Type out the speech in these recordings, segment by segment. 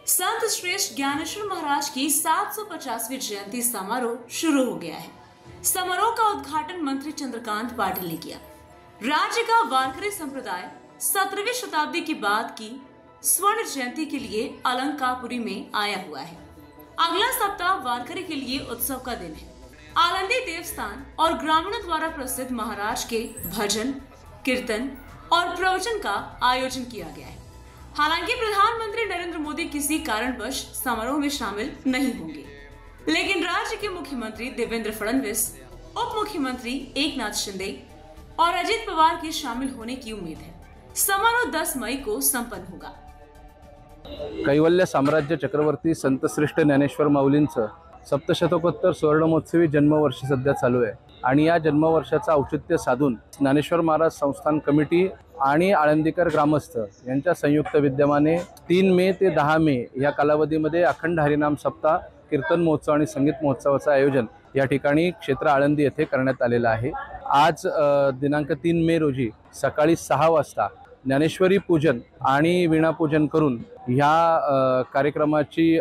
संत श्रेष्ठ ज्ञानेश्वर महाराज की 750वीं जयंती समारोह शुरू हो गया है। समारोह का उद्घाटन मंत्री चंद्रकांत पाटिल ने किया। राज्य का वारकरी संप्रदाय 17वीं शताब्दी की बाद की स्वर्ण जयंती के लिए अलंकापुरी में आया हुआ है। अगला सप्ताह वारकरी के लिए उत्सव का दिन है। आलंदी देवस्थान और ग्रामीणों द्वारा प्रसिद्ध महाराज के भजन, कीर्तन और प्रवचन का आयोजन किया गया है। हालांकि प्रधानमंत्री नरेंद्र मोदी किसी कारणवश समारोह में शामिल नहीं होंगे, लेकिन राज्य के मुख्यमंत्री देवेंद्र फडणवीस, उप मुख्यमंत्री एकनाथ शिंदे और अजित पवार के शामिल होने की उम्मीद है। समारोह 10 मई को संपन्न होगा। कैवल्य साम्राज्य चक्रवर्ती संत श्रेष्ठ ज्ञानेश्वर माऊलींचं सप्तशतकोत्तर सुवर्णमहोत्सवी जन्मवर्ष सध्या चालू आहे आणि या जन्मवर्षाचं औचित्य साधून ज्ञानेश्वर महाराज संस्थान कमिटी आणि आळंदीकर ग्रामस्थ यांच्या संयुक्त विद्यमाने 3 मे ते 10 मे या कालावधीमध्ये अखंड हरिनाम सप्ताह, कीर्तन महोत्सव आणि संगीत महोत्सवाचं आयोजन या ठिकाणी क्षेत्र आळंदी येथे करण्यात आलेलं आहे। आज दिनांक 3 मे रोजी सकाळी 6 वाजता ज्ञानेश्वरी पूजन आणि वीणा पूजन करून ह्या कार्यक्रमाची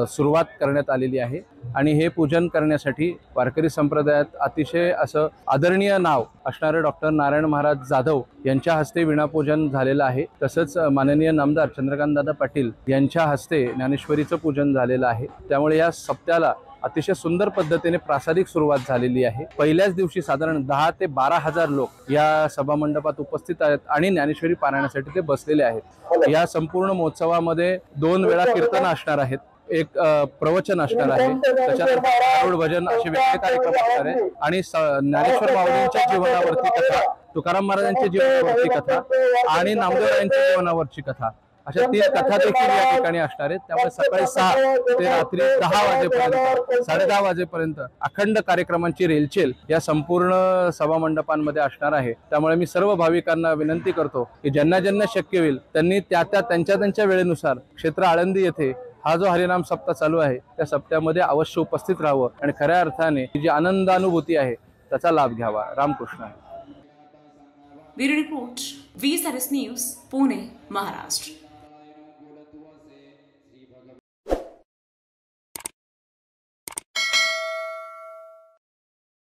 सुरुवात करण्यात आलेली आहे आणि हे पूजन करण्यासाठी वारकरी संप्रदायात अतिशय असं आदरणीय नाव असणारे डॉक्टर नारायण महाराज जाधव यांच्या हस्ते वीणा पूजन झालेलं आहे। तसंच माननीय नामदार चंद्रकांत दादा पाटील यांच्या हस्ते ज्ञानेश्वरीचं पूजन झालेलं आहे। त्यामुळे या सप्त्याला अतिशय सुंदर पद्धतीने प्रासादिक सुरुवात झालेली आहे। पहिल्याच दिवशी साधारण 10 ते 12 हजार लोक या सभा मंडपात उपस्थित आहेत आणि ज्ञानेश्वरी पारायणासाठी ते बसलेले आहेत। या संपूर्ण महोत्सवामध्ये 2 वेळा कीर्तन असणार आहेत, एक प्रवचन असणार आहे, त्याच्यानंतर भजन असे वेगळे कार्यक्रम असणार आहे आणि ज्ञानेश्वर माऊलींच्या जीवनावरती कथा, तुकाराम महाराजांच्या जीवनावरती कथा आणि नामदेवरायांच्या जीवनावरची कथा अशा 3 कथा देखील या ठिकाणी असणार आहेत। त्यामुळे सकाळी 6 ते रात्री 10 वाजेपर्यंत 10:30 वाजेपर्यंत अखंड कार्यक्रमांची रेलचेल या संपूर्ण सभा मंडपांमध्ये असणार आहे। त्यामुळे मी सर्व भाविकांना विनंती करतो की ज्यांना ज्यांना शक्य होईल त्यांनी त्यांच्या वेळेनुसार क्षेत्र आळंदी येथे हा जो हरिनाम सप्ताह चालू आहे त्या सप्त्यामध्ये अवश्य उपस्थित राहावं आणि खऱ्या अर्थाने जी आनंदानुभूती आहे त्याचा लाभ घ्यावा। Ramakrishna. Bureau report, V-SRS news, Pune, Maharashtra.